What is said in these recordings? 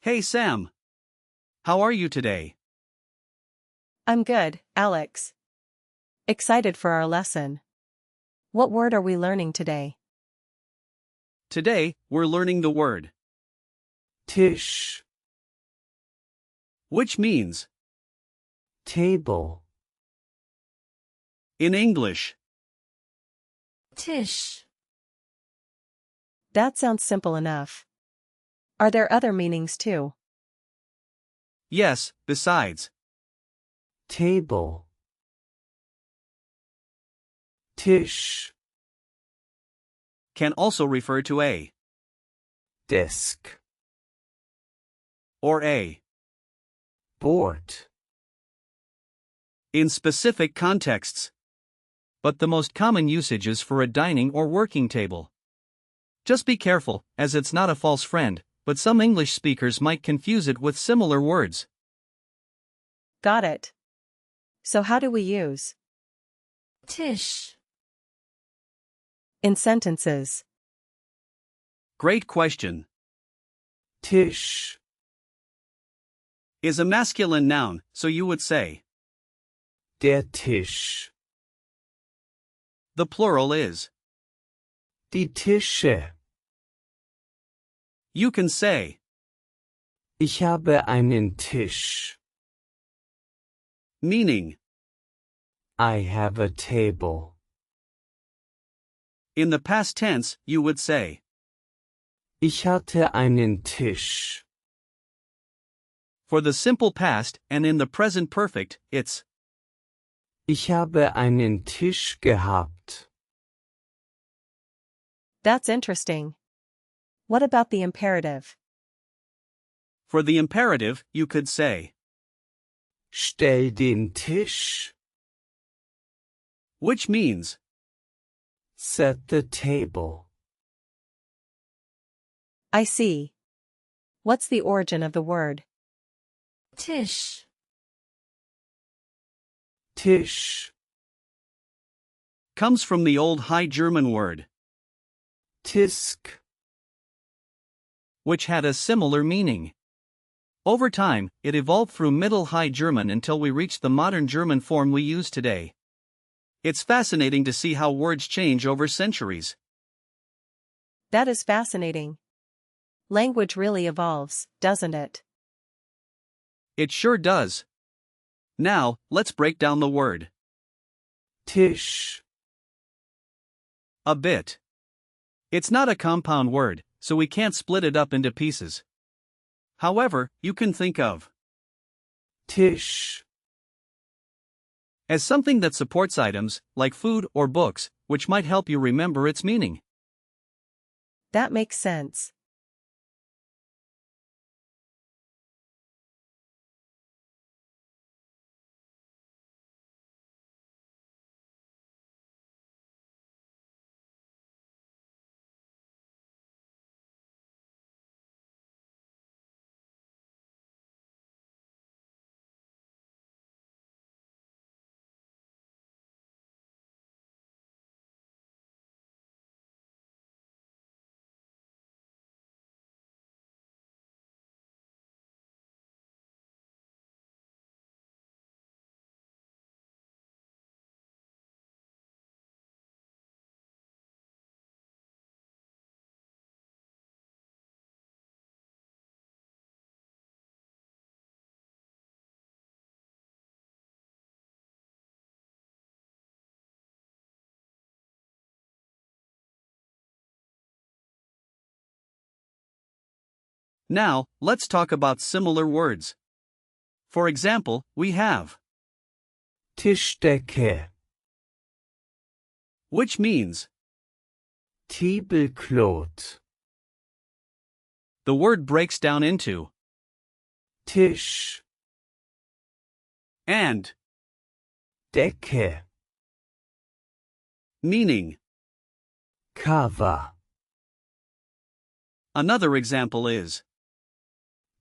Hey Sam. How are you today? I'm good, Alex. Excited for our lesson. What word are we learning today? Today, we're learning the word Tisch, which means, table, in English, Tisch, That sounds simple enough. Are there other meanings too? yes, besides, table, Tisch, can also refer to a desk, or a board, in specific contexts. But the most common usage is for a dining or working table. Just be careful, as it's not a false friend, but some English speakers might confuse it with similar words. Got it. So how do we use Tisch, in sentences? Great question. Tisch, Is a masculine noun, so you would say. der Tisch, The plural is. die Tische. You can say. Ich habe einen Tisch. Meaning. I have a table. In the past tense, you would say. Ich hatte einen Tisch. For the simple past and in the present perfect, it's. Ich habe einen Tisch gehabt. That's interesting. What about the imperative? For the imperative, you could say. Stell den Tisch. Which means. Set the table. I see. What's the origin of the word? Tisch, Tisch, Comes from the old High German word, Tisk, which had a similar meaning. Over time, it evolved through Middle High German until we reached the modern German form we use today. It's fascinating to see how words change over centuries. That is fascinating. Language really evolves, doesn't it? It sure does. Now, let's break down the word. Tisch, A bit. It's not a compound word, so we can't split it up into pieces. However, you can think of Tisch, as something that supports items, like food or books, which might help you remember its meaning. That makes sense. Now, let's talk about similar words. For example, we have Tischdecke, which means. Tablecloth, The word breaks down into Tisch, and, Decke, meaning. Cover, Another example is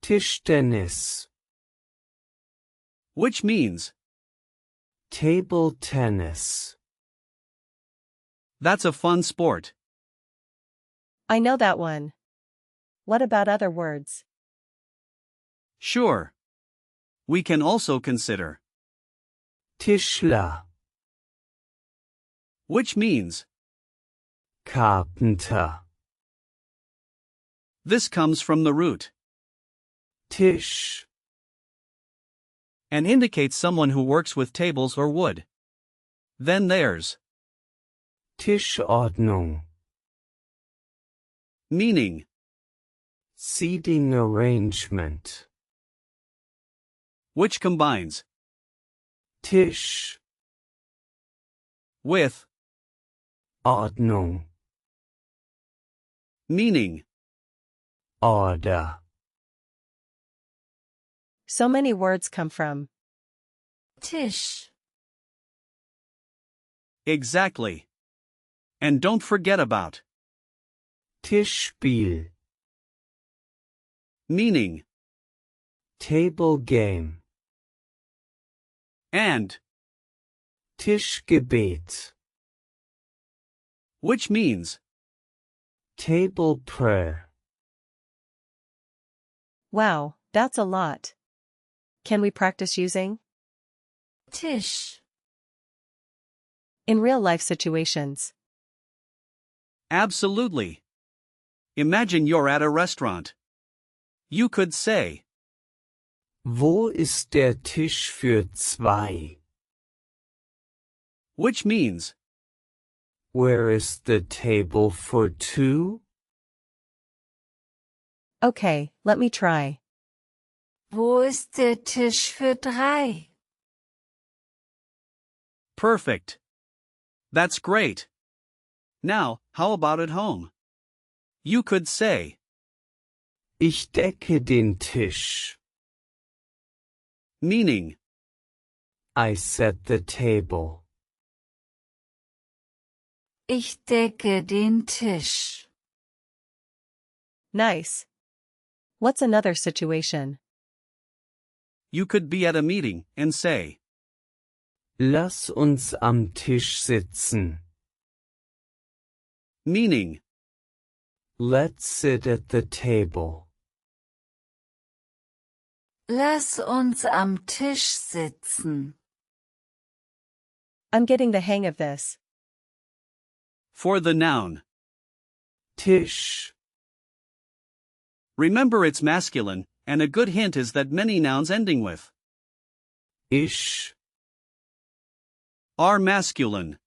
Tischtennis, which means. table tennis. That's a fun sport. I know that one. What about other words? Sure. We can also consider Tischler, which means Carpenter, this comes from the root Tisch, and indicates someone who works with tables or wood. Then there's Tischordnung, meaning seating arrangement, which combines Tisch, with Ordnung, meaning. order. So many words come from. Tisch. Exactly. And don't forget about Tischspiel, meaning table game, and Tischgebet, which means table prayer. Wow, that's a lot. Can we practice using? Tisch. In real-life situations. absolutely. Imagine you're at a restaurant. You could say, Wo ist der Tisch für zwei? which means Where is the table for two? Okay, let me try. Wo ist der Tisch für drei? perfect. That's great. Now, how about at home? You could say, Ich decke den Tisch. meaning I set the table. Ich decke den Tisch. Nice. What's another situation? you could be at a meeting and say, Lass uns am Tisch sitzen. meaning Let's sit at the table. Lass uns am Tisch sitzen. I'm getting the hang of this. for the noun. Tisch, Remember it's masculine, and a good hint is that many nouns ending with ish, are masculine.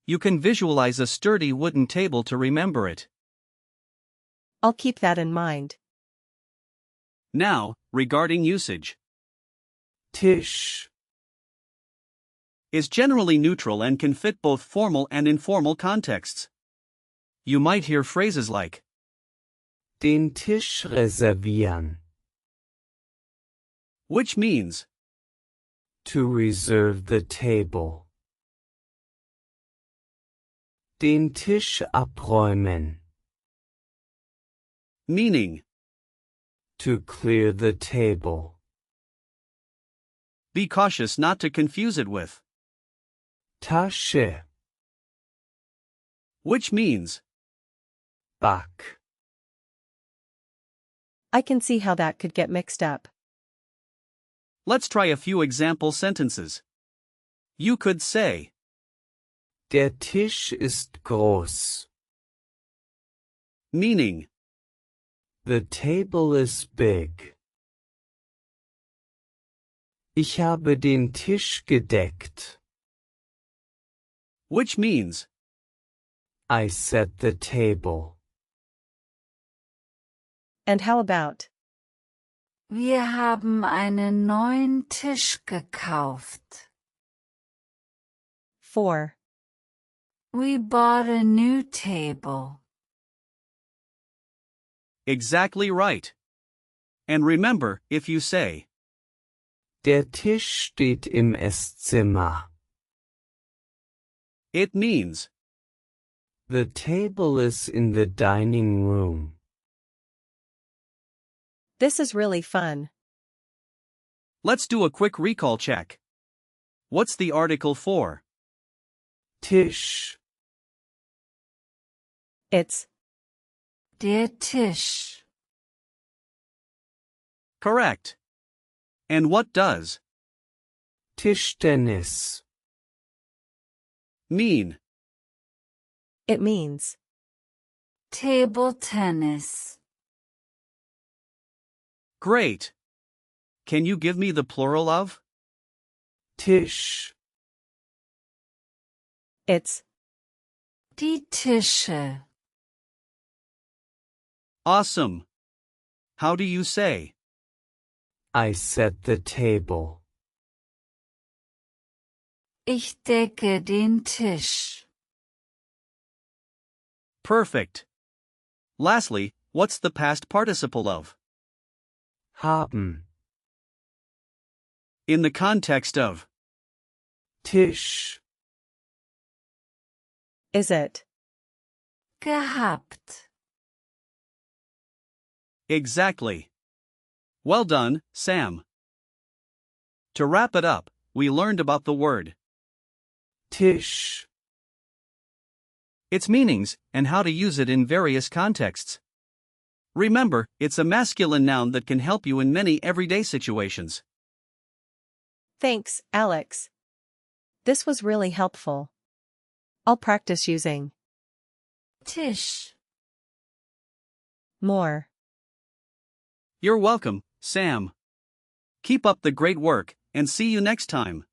You can visualize a sturdy wooden table to remember it. I'll keep that in mind. Now, regarding usage, Tisch, is generally neutral and can fit both formal and informal contexts. You might hear phrases like den Tisch reservieren, which means to reserve the table. Den Tisch abräumen, meaning to clear the table. be cautious not to confuse it with Tasche, which means Back. I can see how that could get mixed up. let's try a few example sentences. You could say, Der Tisch ist groß. meaning The table is big. Ich habe den Tisch gedeckt. which means I set the table. And how about? Wir haben einen neuen Tisch gekauft. 4. We bought a new table. exactly right. And remember, if you say Der Tisch steht im Esszimmer. it means The table is in the dining room. This is really fun. let's do a quick recall check. What's the article for? Tisch, It's Der Tisch. Correct. And what does Tischtennis mean? It means table tennis, Great. Can you give me the plural of? Tisch it's die Tische, Awesome. How do you say? I set the table. ich decke den Tisch. Perfect. Lastly, what's the past participle of? Haben. In the context of Tisch. is it. Gehabt. Exactly. Well done, Sam. To wrap it up, we learned about the word, Tisch. its meanings, and how to use it in various contexts. Remember, it's a masculine noun that can help you in many everyday situations. Thanks, Alex. This was really helpful. I'll practice using Tisch. more. You're welcome, Sam. Keep up the great work, and see you next time.